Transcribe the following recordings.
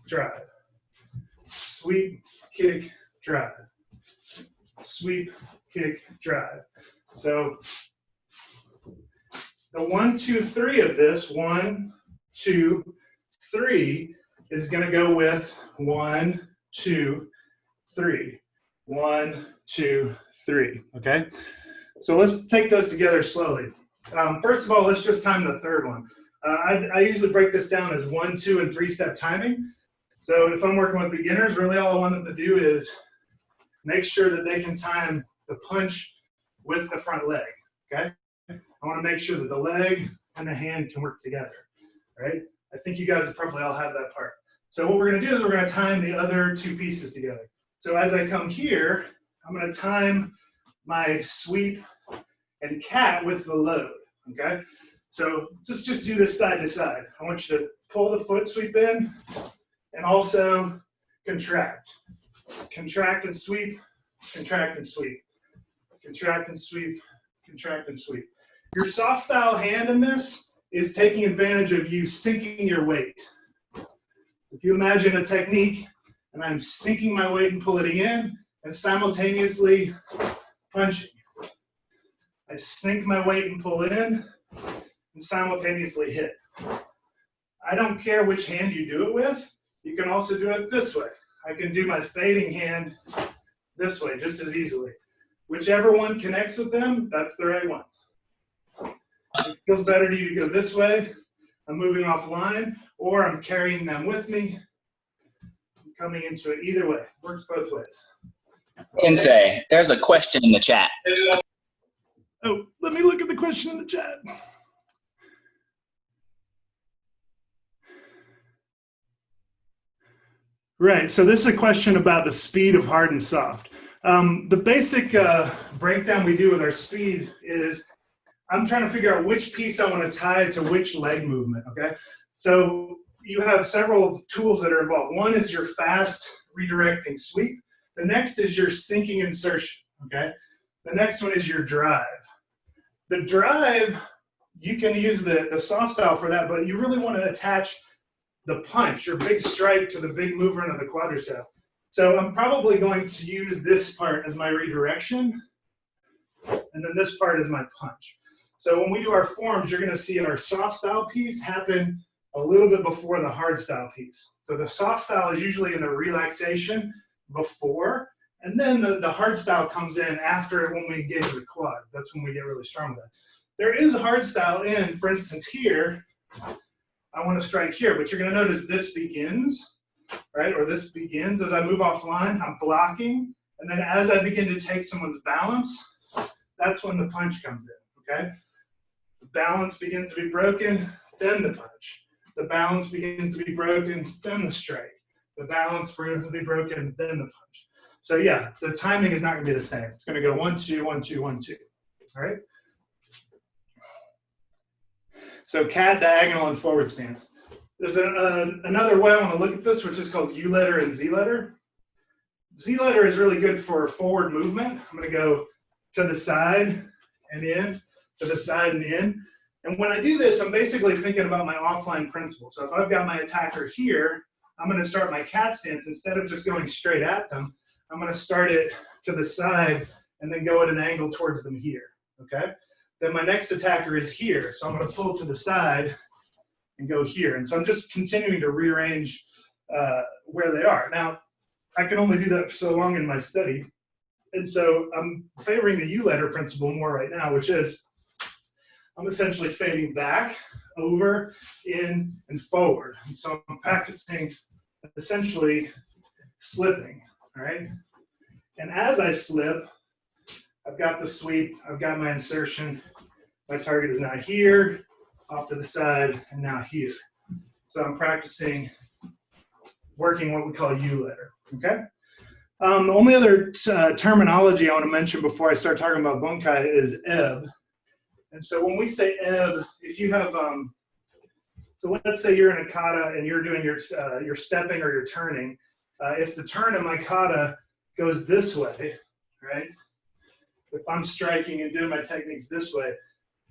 drive. Sweep, kick, drive. Sweep, kick, drive. So the 1, 2, 3 of this, 1, 2, 3, is going to go with 1, 2, 3. 1, 2, 3. Okay? So let's take those together slowly. First of all, let's just time the third one. I usually break this down as 1, 2, and 3-step timing. So if I'm working with beginners, really all I want them to do is make sure that they can time the punch with the front leg. Okay? I want to make sure that the leg and the hand can work together. Right? I think you guys probably all have that part. So what we're going to do is we're going to time the other 2 pieces together. So as I come here, I'm going to time my sweep and cat with the load. Okay? So just do this side to side. I want you to pull the foot sweep in and also contract. Contract and sweep, contract and sweep. Contract and sweep, contract and sweep. Your soft style hand in this is taking advantage of you sinking your weight. If you imagine a technique and I'm sinking my weight and pulling in and simultaneously punching. I sink my weight and pull in and simultaneously hit. I don't care which hand you do it with. You can also do it this way. I can do my fading hand this way just as easily. Whichever one connects with them, that's the right one. If it feels better to you to go this way, I'm moving offline, or I'm carrying them with me. I'm coming into it either way. Works both ways. Sensei, there's a question in the chat. Oh, let me look at the question in the chat. Right, so this is a question about the speed of hard and soft. The basic breakdown we do with our speed is I'm trying to figure out which piece I want to tie to which leg movement, okay? So you have several tools that are involved. One is your fast redirecting sweep. The next is your sinking insertion, okay? The next one is your drive. The drive, you can use the soft style for that, but you really want to attach the punch, your big strike, to the big movement of the quadricep. So I'm probably going to use this part as my redirection, and then this part is my punch. So when we do our forms, you're going to see our soft style piece happen a little bit before the hard style piece. So the soft style is usually in the relaxation before, and then the hard style comes in after when we engage the quad. That's when we get really strong with that. There is a hard style in, for instance, here. I want to strike here, but you're going to notice this begins, right? Or this begins as I move offline. I'm blocking, and then as I begin to take someone's balance, that's when the punch comes in, okay? The balance begins to be broken, then the punch. The balance begins to be broken, then the strike. The balance begins to be broken, then the punch. So yeah, the timing is not going to be the same. It's going to go 1, 2, 1, 2, 1, 2. All right? So cat, diagonal, and forward stance. There's another way I want to look at this, which is called U letter and Z letter. Z letter is really good for forward movement. I'm going to go to the side and in, to the side and in. And when I do this, I'm basically thinking about my offline principle. So if I've got my attacker here, I'm going to start my cat stance. Instead of just going straight at them, I'm going to start it to the side and then go at an angle towards them here, okay? Then my next attacker is here, so I'm going to pull to the side and go here. And so I'm just continuing to rearrange where they are. Now, I can only do that for so long in my study. And so I'm favoring the U letter principle more right now, which is I'm essentially fading back, over, in, and forward. And so I'm practicing essentially slipping, all right? And as I slip, I've got the sweep, I've got my insertion, my target is now here, off to the side, and now here. So I'm practicing working what we call U letter, okay? The only other terminology I want to mention before I start talking about Bunkai is ebb. And so when we say ebb, if you have, so let's say you're in a kata and you're doing your stepping or your turning. If the turn in my kata goes this way, right? If I'm striking and doing my techniques this way,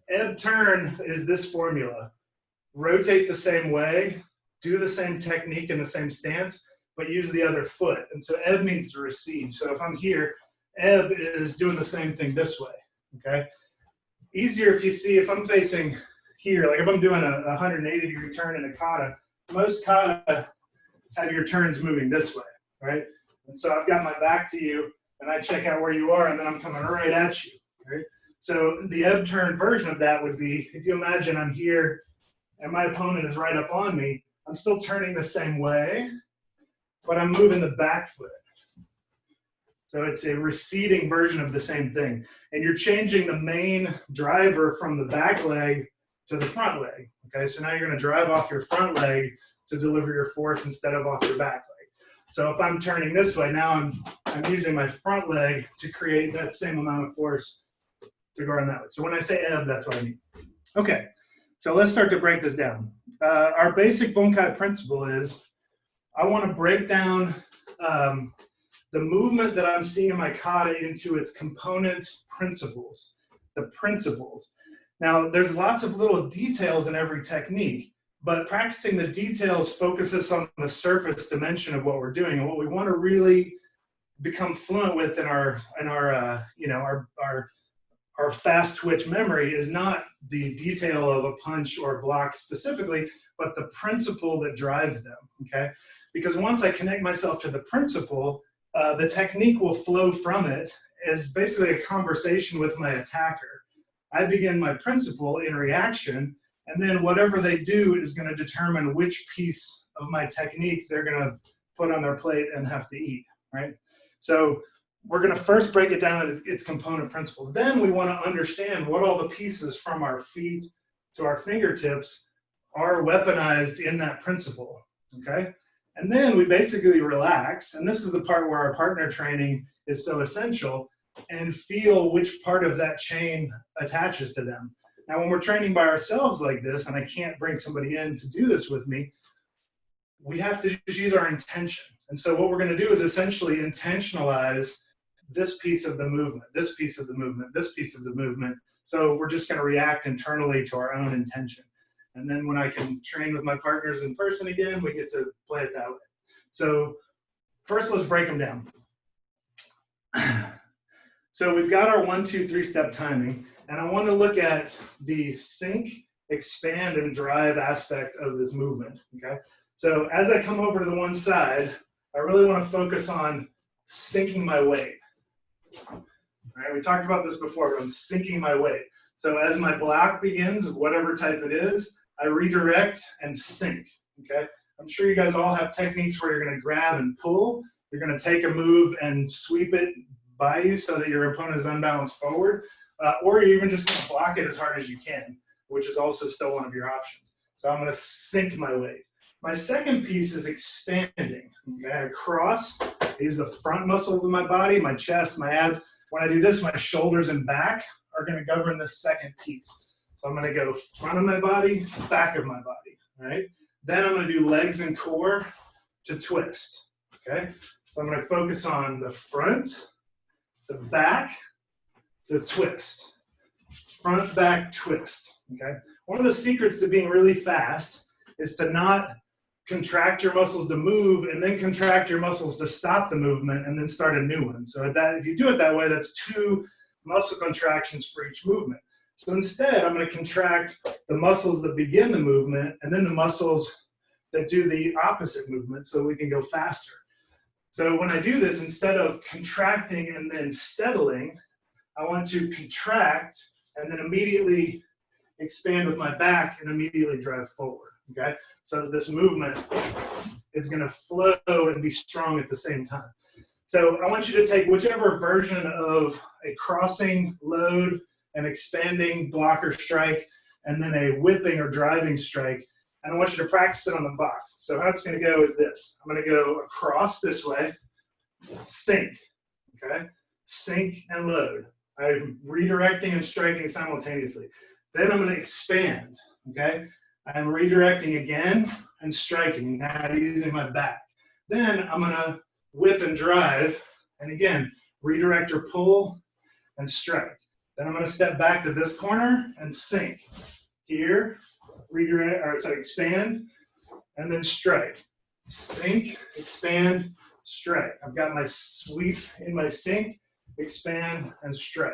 ebb turn is this formula. Rotate the same way, do the same technique in the same stance, but use the other foot. And so ebb means to receive. So if I'm here, ebb is doing the same thing this way, okay? Easier if you see, if I'm facing here, like if I'm doing a 180-degree turn in a kata, most kata have your turns moving this way, right? And so I've got my back to you, and I check out where you are, and then I'm coming right at you, right? So the ebb turn version of that would be, if you imagine I'm here, and my opponent is right up on me, I'm still turning the same way, but I'm moving the back foot. So it's a receding version of the same thing. And you're changing the main driver from the back leg to the front leg. Okay, so now you're going to drive off your front leg to deliver your force instead of off your back leg. So if I'm turning this way, now I'm using my front leg to create that same amount of force to go around that way. So when I say ebb, that's what I mean. Okay, so let's start to break this down. Our basic Bunkai principle is I want to break down the movement that I'm seeing in my kata into its component principles, the principles. Now, there's lots of little details in every technique, but practicing the details focuses on the surface dimension of what we're doing. And what we want to really become fluent with in our fast twitch memory is not the detail of a punch or block specifically, but the principle that drives them, okay? Because once I connect myself to the principle, the technique will flow from it as basically a conversation with my attacker. I begin my principle in reaction, and then whatever they do is going to determine which piece of my technique they're going to put on their plate and have to eat, right? So we're going to first break it down into its component principles. Then we want to understand what all the pieces from our feet to our fingertips are weaponized in that principle, okay? And then we basically relax, and this is the part where our partner training is so essential, and feel which part of that chain attaches to them. Now, when we're training by ourselves like this, and I can't bring somebody in to do this with me, we have to just use our intention. And so what we're going to do is essentially intentionalize this piece of the movement, this piece of the movement, this piece of the movement. So we're just going to react internally to our own intention. And then when I can train with my partners in person again, we get to play it that way. So first, let's break them down. So we've got our 1, 2, 3 step timing, and I want to look at the sink, expand, and drive aspect of this movement, okay? So as I come over to the one side, I really want to focus on sinking my weight. All right, we talked about this before, but I'm sinking my weight. So as my block begins, whatever type it is, I redirect and sink, okay? I'm sure you guys all have techniques where you're going to grab and pull. You're going to take a move and sweep it by you so that your opponent is unbalanced forward, or you're even just going to block it as hard as you can, which is also still one of your options. So I'm going to sink my weight. My second piece is expanding, okay? I cross, I use the front muscles of my body, my chest, my abs. When I do this, my shoulders and back are going to govern this second piece. So I'm going to go front of my body, back of my body, right? Then I'm going to do legs and core to twist, okay? So I'm going to focus on the front, the back, the twist. Front, back, twist, okay? One of the secrets to being really fast is to not contract your muscles to move and then contract your muscles to stop the movement and then start a new one. So if you do it that way, that's 2 muscle contractions for each movement. So instead, I'm going to contract the muscles that begin the movement and then the muscles that do the opposite movement so we can go faster. So when I do this, instead of contracting and then settling, I want to contract and then immediately expand with my back and immediately drive forward, okay? So that this movement is going to flow and be strong at the same time. So I want you to take whichever version of a crossing load, an expanding block or strike, and then a whipping or driving strike, and I want you to practice it on the box. So how it's going to go is this. I'm going to go across this way, sink, okay? Sink and load. I'm redirecting and striking simultaneously. Then I'm going to expand, okay? I'm redirecting again and striking, now using my back. Then I'm going to whip and drive, and again, redirect or pull and strike. Then I'm going to step back to this corner and sink. Here, redirect, or sorry, expand, and then strike. Sink, expand, strike. I've got my sweep in my sink, expand, and strike.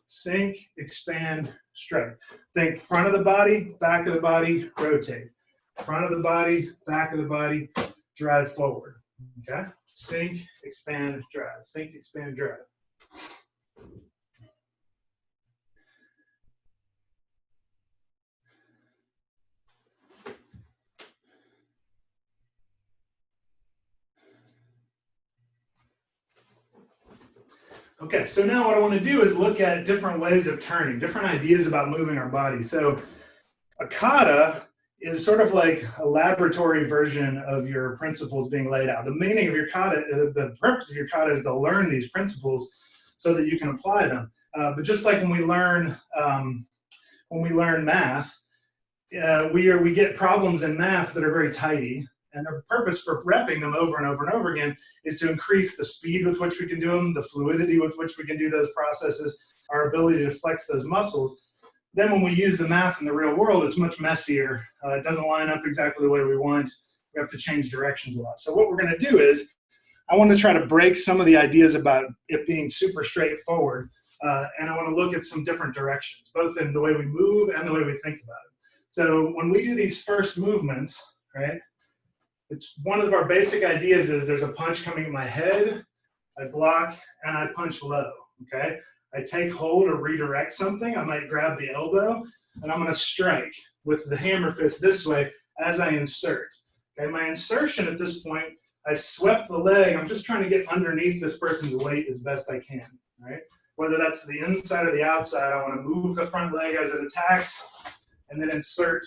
Sink, expand, strike. Think front of the body, back of the body, rotate. Front of the body, back of the body, drive forward. Okay? Sink, expand, drive. Sink, expand, drive. Okay, so now what I want to do is look at different ways of turning, different ideas about moving our body. So a kata is sort of like a laboratory version of your principles being laid out. The meaning of your kata, the purpose of your kata is to learn these principles so that you can apply them. But just like when we learn math, we get problems in math that are very tidy. And the purpose for repping them over and over and over again is to increase the speed with which we can do them, the fluidity with which we can do those processes, our ability to flex those muscles. Then when we use the math in the real world, it's much messier. It doesn't line up exactly the way we want. We have to change directions a lot. So what we're going to do is, I want to try to break some of the ideas about it being super straightforward, and I want to look at some different directions, both in the way we move and the way we think about it. So when we do these first movements, right, it's one of our basic ideas is there's a punch coming in my head, I block, and I punch low, okay? I take hold or redirect something. I might grab the elbow, and I'm going to strike with the hammer fist this way as I insert. Okay, my insertion at this point, I swept the leg. I'm just trying to get underneath this person's weight as best I can, right? Whether that's the inside or the outside, I want to move the front leg as it attacks and then insert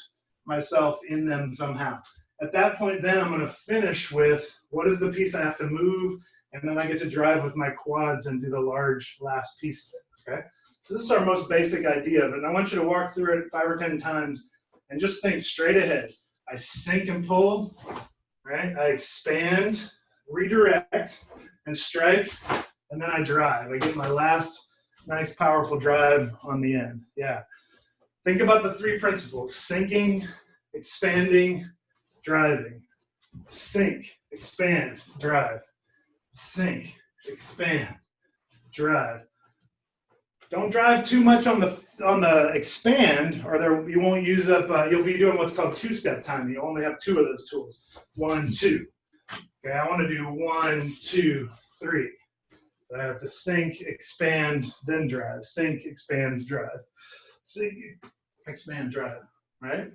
myself in them somehow. At that point, then I'm going to finish with what is the piece I have to move, and then I get to drive with my quads and do the large last piece of it, okay? So this is our most basic idea of it, and I want you to walk through it 5 or 10 times and just think straight ahead. I sink and pull, right? I expand, redirect, and strike, and then I drive. I get my last nice, powerful drive on the end. Yeah. Think about the 3 principles: sinking, expanding, driving. Sink, expand, drive. Sink, expand, drive. Don't drive too much on the expand, or you won't use up. You'll be doing what's called 2-step timing. You only have 2 of those tools. 1, 2. Okay, I want to do 1, 2, 3. I have to sink, expand, then drive. Sink, expand, drive. Sink, expand, drive. Right?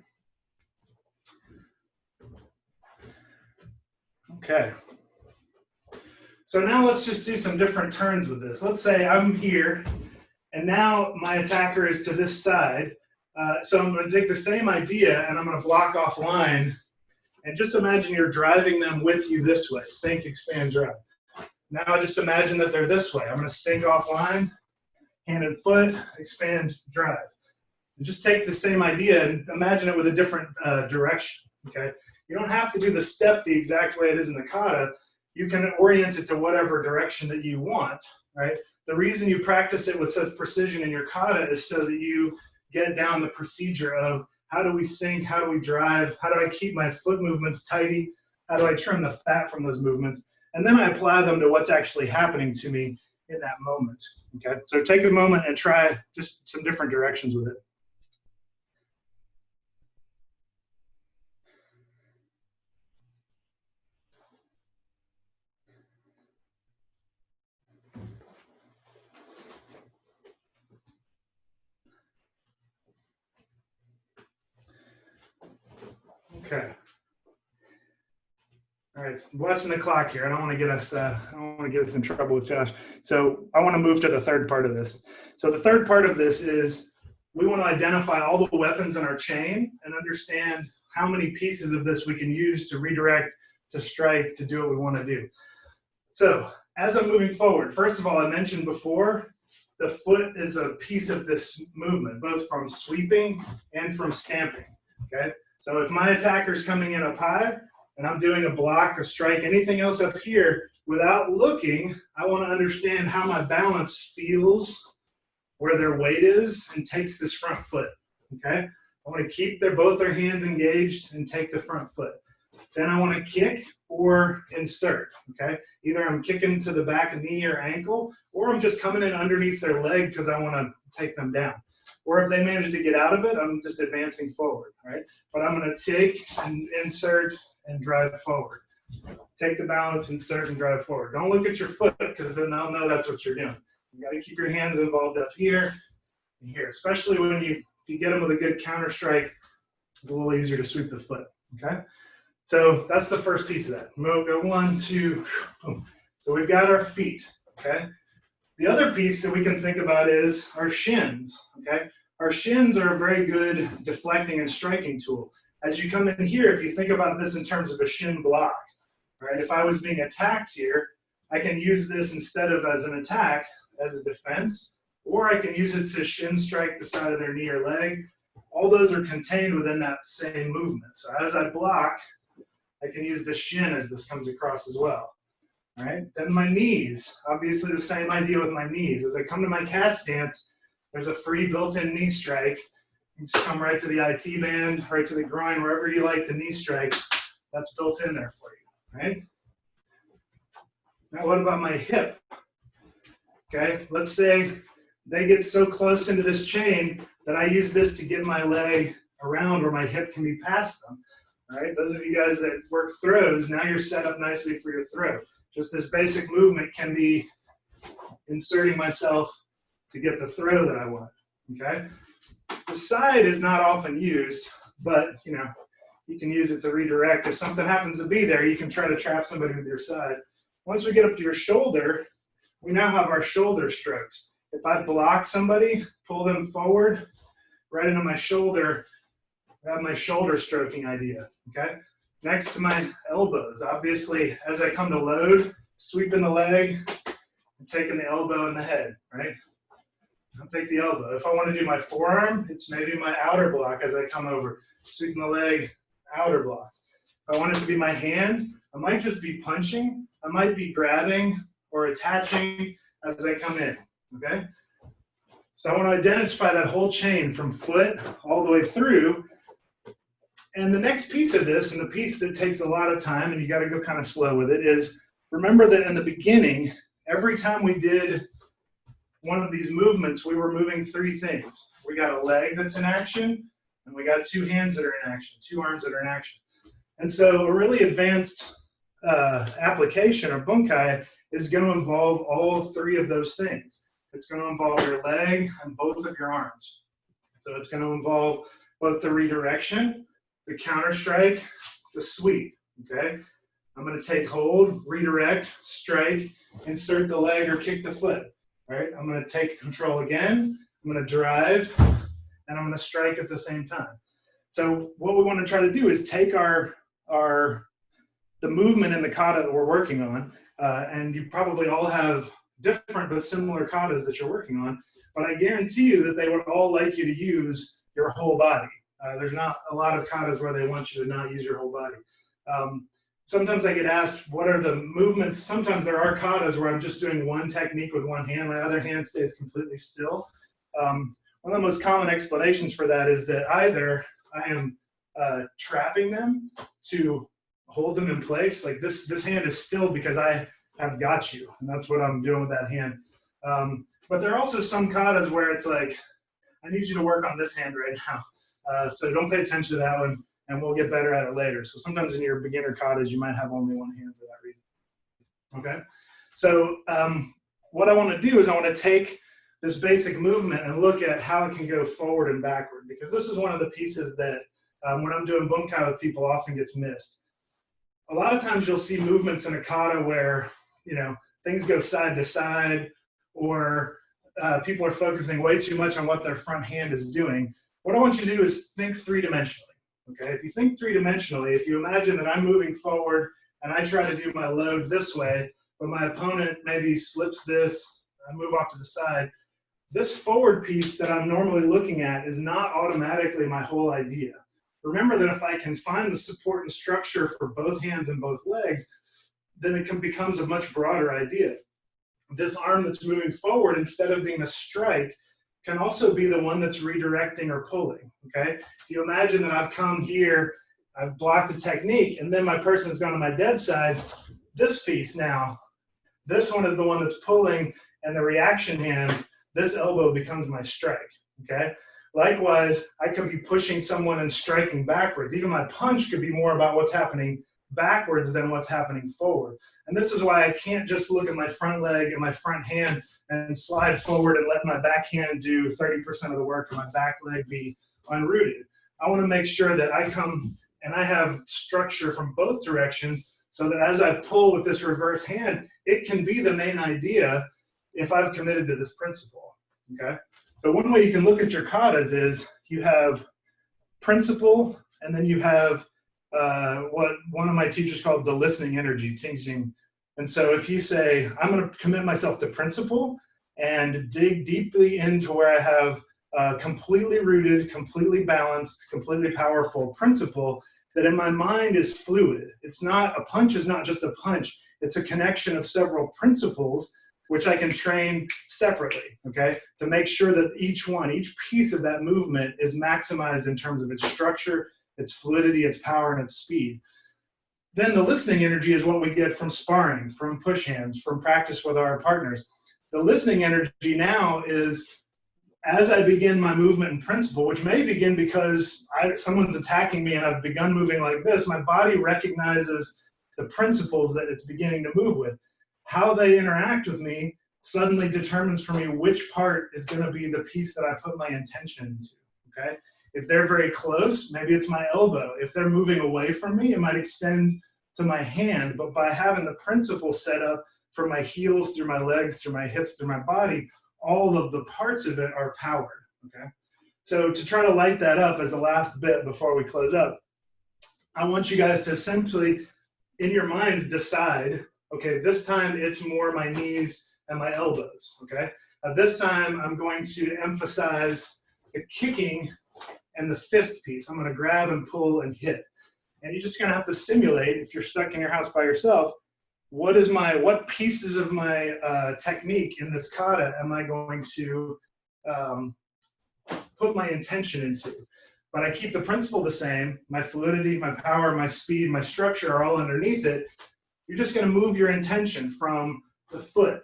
Okay. So now let's just do some different turns with this. Let's say I'm here, and now my attacker is to this side. So I'm going to take the same idea, and I'm going to block off line. And just imagine you're driving them with you this way. Sink, expand, drive. Now just imagine that they're this way. I'm going to sink off line, hand and foot, expand, drive. And just take the same idea and imagine it with a different direction. Okay? You don't have to do the step the exact way it is in the kata. You can orient it to whatever direction that you want, right? The reason you practice it with such precision in your kata is so that you get down the procedure of how do we sink, how do we drive, how do I keep my foot movements tidy, how do I trim the fat from those movements, and then I apply them to what's actually happening to me in that moment, okay? So take a moment and try just some different directions with it. Okay. All right, so watching the clock here. I don't want to get us in trouble with Josh. So I want to move to the third part of this. So the third part of this is we want to identify all the weapons in our chain and understand how many pieces of this we can use to redirect, to strike, to do what we want to do. So as I'm moving forward, first of all, I mentioned before, the foot is a piece of this movement, both from sweeping and from stamping, okay? So if my attacker's coming in up high and I'm doing a block, a strike, anything else up here, without looking, I want to understand how my balance feels, where their weight is, and takes this front foot, okay? I want to keep both their hands engaged and take the front foot. Then I want to kick or insert, okay? Either I'm kicking to the back knee or ankle, or I'm just coming in underneath their leg because I want to take them down. Or if they manage to get out of it, I'm just advancing forward, right? But I'm going to take and insert and drive forward. Take the balance, insert, and drive forward. Don't look at your foot because then they'll know that's what you're doing. You got to keep your hands involved up here and here, especially when if you get them with a good counter strike, it's a little easier to sweep the foot, okay? So that's the first piece of that. We'll go 1, 2, boom. So we've got our feet, okay? The other piece that we can think about is our shins, okay? Our shins are a very good deflecting and striking tool. As you come in here, if you think about this in terms of a shin block, right? If I was being attacked here, I can use this instead of as an attack, as a defense, or I can use it to shin strike the side of their knee or leg. All those are contained within that same movement. So as I block, I can use the shin as this comes across as well. All right? Then my knees, obviously the same idea with my knees. As I come to my cat stance, there's a free built-in knee strike. You just come right to the IT band, right to the groin, wherever you like to knee strike. That's built in there for you, right? Now what about my hip? Okay, let's say they get so close into this chain that I use this to get my leg around where my hip can be past them. All right, those of you guys that work throws, now you're set up nicely for your throw. Just this basic movement can be inserting myself to get the throw that I want, okay? The side is not often used, but you can use it to redirect. If something happens to be there, you can try to trap somebody with your side. Once we get up to your shoulder, we now have our shoulder strokes. If I block somebody, pull them forward, right into my shoulder, I have my shoulder stroking idea, okay? Next to my elbows, obviously, as I come to load, sweeping the leg, and taking the elbow and the head, right? I'll take the elbow. If I want to do my forearm, it's maybe my outer block as I come over, sweeping the leg, outer block. If I want it to be my hand, I might just be punching, I might be grabbing or attaching as I come in, okay? So I want to identify that whole chain from foot all the way through. And the next piece of this, and the piece that takes a lot of time, and you got to go kind of slow with it, is remember that in the beginning, every time we did one of these movements, we were moving 3 things. We got a leg that's in action, and we got 2 hands that are in action, 2 arms that are in action. And so a really advanced application, or bunkai, is going to involve all 3 of those things. It's going to involve your leg and both of your arms. So it's going to involve both the redirection, the counter strike, the sweep, okay? I'm going to take hold, redirect, strike, insert the leg or kick the foot, right? I'm going to take control again, I'm going to drive, and I'm going to strike at the same time. So what we want to try to do is take the movement in the kata that we're working on, and you probably all have different but similar katas that you're working on, but I guarantee you that they would all like you to use your whole body. There's not a lot of katas where they want you to not use your whole body. Sometimes I get asked, what are the movements? Sometimes there are katas where I'm just doing one technique with one hand, my other hand stays completely still. One of the most common explanations for that is that either I am trapping them to hold them in place, like this hand is still because I have got you, and that's what I'm doing with that hand. But there are also some katas where it's like, I need you to work on this hand right now. So don't pay attention to that one, and we'll get better at it later. So sometimes in your beginner katas, you might have only one hand for that reason. Okay? So what I want to do is I want to take this basic movement and look at how it can go forward and backward, because this is one of the pieces that when I'm doing bunkai with people often gets missed. A lot of times you'll see movements in a kata where, things go side to side, or people are focusing way too much on what their front hand is doing. What I want you to do is think 3-dimensionally, okay? If you think 3-dimensionally, if you imagine that I'm moving forward and I try to do my load this way, but my opponent maybe slips this, I move off to the side, this forward piece that I'm normally looking at is not automatically my whole idea. Remember that if I can find the support and structure for both hands and both legs, then it becomes a much broader idea. This arm that's moving forward, instead of being a strike, can also be the one that's redirecting or pulling, okay? If you imagine that I've come here I've blocked the technique, and then my person's gone to my dead side. This piece now, this one is the one that's pulling, and the reaction hand, this elbow becomes my strike, okay? Likewise, I could be pushing someone and striking backwards. Even my punch could be more about what's happening backwards than what's happening forward. And this is why I can't just look at my front leg and my front hand and slide forward and let my back hand do 30% of the work and my back leg be unrooted. I want to make sure that I come and I have structure from both directions so that as I pull with this reverse hand, it can be the main idea if I've committed to this principle, okay? So one way you can look at your katas is you have principle, and then you have what one of my teachers called the listening energy, Tingjing. And so if you say, I'm going to commit myself to principle and dig deeply into where I have completely rooted, completely balanced, completely powerful principle, that in my mind is fluid. It's not, a punch is not just a punch. It's a connection of several principles which I can train separately, okay? To make sure that each piece of that movement is maximized in terms of its structure, its fluidity, its power, and its speed. Then the listening energy is what we get from sparring, from push hands, from practice with our partners. The listening energy now is, as I begin my movement in principle, which may begin because someone's attacking me and I've begun moving like this, my body recognizes the principles that it's beginning to move with. How they interact with me suddenly determines for me which part is going to be the piece that I put my intention into, okay? If they're very close, maybe it's my elbow. If they're moving away from me, it might extend to my hand. But by having the principle set up from my heels, through my legs, through my hips, through my body, all of the parts of it are powered, okay? So to try to light that up as a last bit before we close up, I want you guys to simply, in your minds, decide, okay, this time it's more my knees and my elbows, okay? This time I'm going to emphasize the kicking and the fist piece. I'm going to grab and pull and hit. And you're just going to have to simulate, if you're stuck in your house by yourself, what pieces of my technique in this kata am I going to put my intention into? But I keep the principle the same. My fluidity, my power, my speed, my structure are all underneath it. You're just going to move your intention from the foot,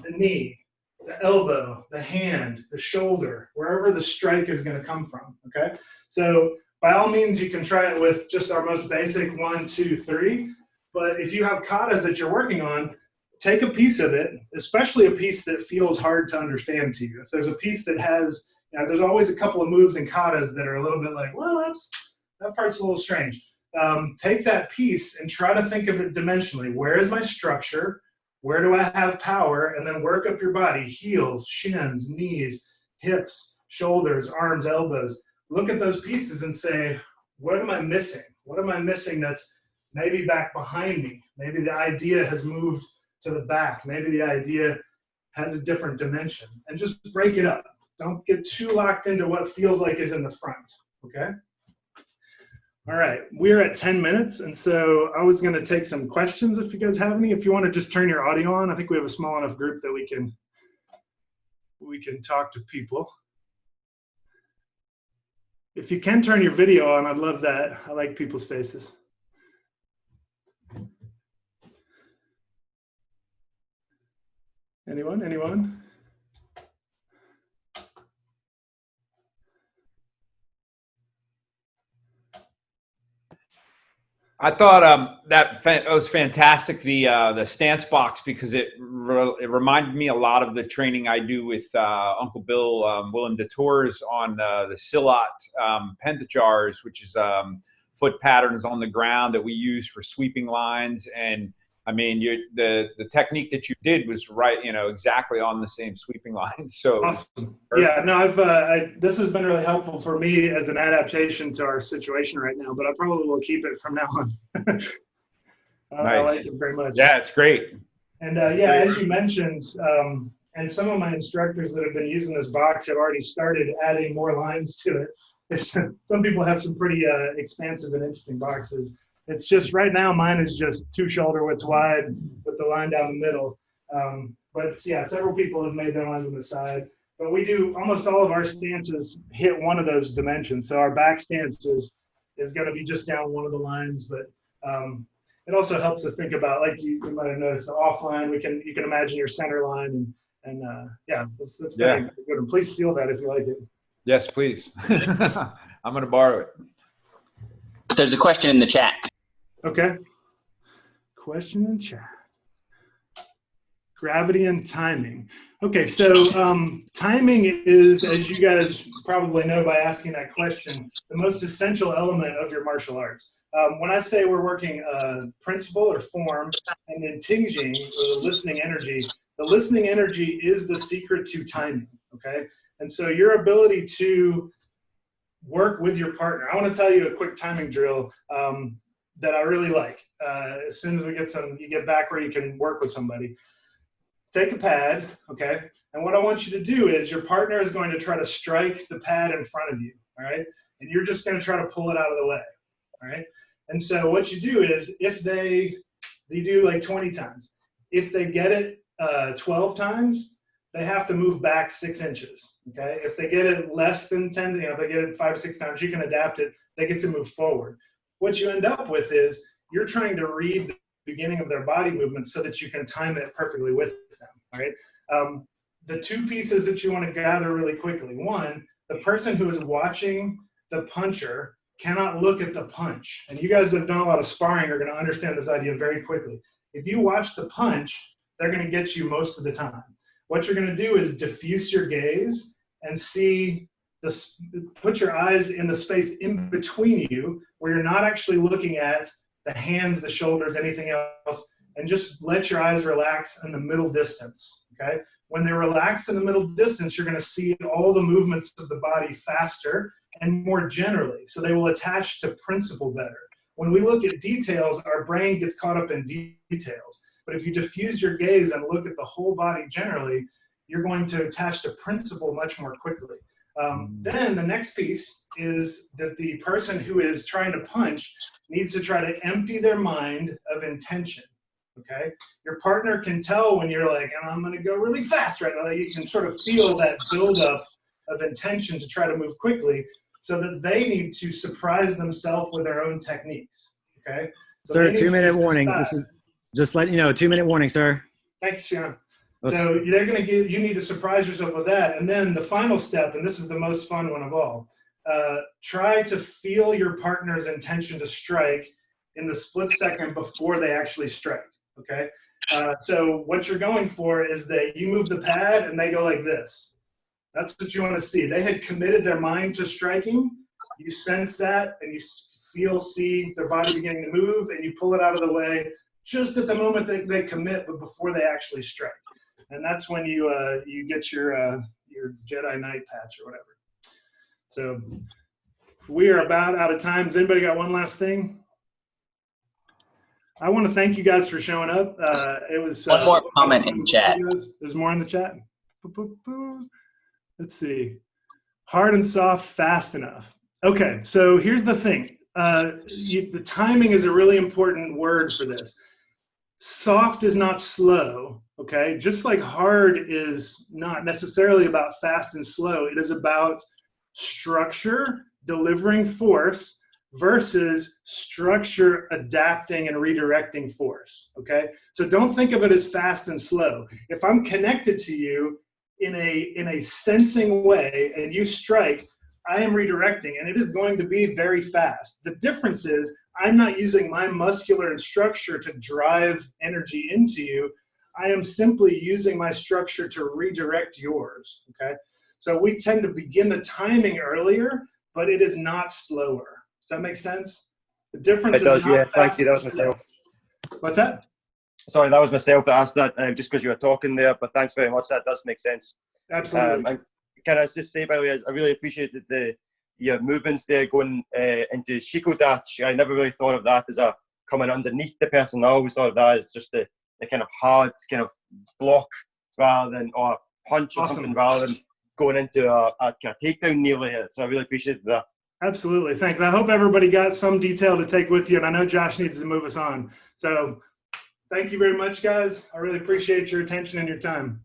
the knee, the elbow, the hand, the shoulder, wherever the strike is going to come from, okay? So by all means, you can try it with just our most basic 1, 2, 3. But if you have katas that you're working on, take a piece of it, especially a piece that feels hard to understand to you. If there's a piece that has, there's always a couple of moves in katas that are a little bit like, well, that part's a little strange. Take that piece and try to think of it dimensionally. Where is my structure? Where do I have power? And then work up your body, heels, shins, knees, hips, shoulders, arms, elbows. Look at those pieces and say, what am I missing? What am I missing that's maybe back behind me? Maybe the idea has moved to the back. Maybe the idea has a different dimension. And just break it up. Don't get too locked into what feels like is in the front, okay? All right, we're at 10 minutes, and so I was going to take some questions if you guys have any. If you want to just turn your audio on, I think we have a small enough group that we can talk to people. If you can turn your video on, I'd love that. I like people's faces. Anyone? I thought that was fantastic, the stance box, because it reminded me a lot of the training I do with Uncle Bill, Willem de Tours on the Silat pentachars, which is foot patterns on the ground that we use for sweeping lines. And I mean, the technique that you did was right, exactly on the same sweeping lines. So awesome. Yeah, no, this has been really helpful for me as an adaptation to our situation right now, but I probably will keep it from now on. Nice. I like it very much. Yeah, it's great. And as you mentioned, and some of my instructors that have been using this box have already started adding more lines to it. Some people have some pretty expansive and interesting boxes. It's just right now, mine is just 2 shoulder widths wide with the line down the middle. But yeah, several people have made their lines on the side. But we do, almost all of our stances hit one of those dimensions. So our back stance is is going to be just down one of the lines, but it also helps us think about, like you might have noticed, the offline. You can imagine your center line, and yeah, that's very good. And please steal that if you like it. Yes, please. I'm going to borrow it. There's a question in the chat. Okay. Question in chat. Gravity and timing. Okay, so timing is, as you guys probably know by asking that question, the most essential element of your martial arts. When I say we're working principle or form, and then tinging, or the listening energy is the secret to timing, okay? And so your ability to work with your partner. I want to tell you a quick timing drill that I really like. As soon as you get back where you can work with somebody. Take a pad, okay? And what I want you to do is your partner is going to try to strike the pad in front of you, all right? And you're just going to try to pull it out of the way, all right? And so what you do is if they do like 20 times. If they get it 12 times, they have to move back 6 inches, okay? If they get it less than 10, if they get it 5 or 6 times, you can adapt it. They get to move forward. What you end up with is you're trying to read the beginning of their body movements so that you can time it perfectly with them, right? The two pieces that you want to gather really quickly. One, the person who is watching the puncher cannot look at the punch. And you guys that have done a lot of sparring are going to understand this idea very quickly. If you watch the punch, they're going to get you most of the time. What you're going to do is diffuse your gaze and see put your eyes in the space in between you where you're not actually looking at the hands, the shoulders, anything else, and just let your eyes relax in the middle distance, okay? When they're relaxed in the middle distance, you're gonna see all the movements of the body faster and more generally, so they will attach to principle better. When we look at details, our brain gets caught up in details, but if you diffuse your gaze and look at the whole body generally, you're going to attach to principle much more quickly. Then the next piece is that the person who is trying to punch needs to try to empty their mind of intention, okay? Your partner can tell when you're like, I'm gonna go really fast right now. You can sort of feel that buildup of intention to try to move quickly so that they need to surprise themselves with their own techniques, okay? So sir, 2-minute warning. This is just letting you know, 2-minute warning, sir. Thank you, Sean. So they're going to you need to surprise yourself with that. And then the final step, and this is the most fun one of all, try to feel your partner's intention to strike in the split second before they actually strike, okay? So what you're going for is that you move the pad and they go like this. That's what you want to see. They had committed their mind to striking. You sense that and you see their body beginning to move and you pull it out of the way just at the moment they commit, but before they actually strike. And that's when you get your Jedi Knight patch or whatever. So we are about out of time. Has anybody got one last thing? I want to thank you guys for showing up. It was one more comment in chat. There's more in the chat. Let's see. Hard and soft, fast enough. Okay, so here's the thing. The timing is a really important word for this. Soft is not slow, okay? Just like hard is not necessarily about fast and slow. It is about structure, delivering force, versus structure, adapting and redirecting force, okay? So don't think of it as fast and slow. If I'm connected to you in a sensing way and you strike, I am redirecting and it is going to be very fast. The difference is I'm not using my muscular and structure to drive energy into you. I am simply using my structure to redirect yours, okay? So we tend to begin the timing earlier, but it is not slower. Does that make sense? The difference is not yeah. Thank fast you. That was and myself. slow. What's that? Sorry, that was myself that asked that just because you were talking there, but thanks very much. That does make sense. Absolutely. And can I just say, by the way, I really appreciated your movements there going into Shikodachi. I never really thought of that as a coming underneath the person. I always thought of that as just the kind of hard kind of block rather than, or punch or something rather than going into a kind of takedown nearly. So I really appreciated that. Absolutely. Thanks. I hope everybody got some detail to take with you, and I know Josh needs to move us on. So thank you very much, guys. I really appreciate your attention and your time.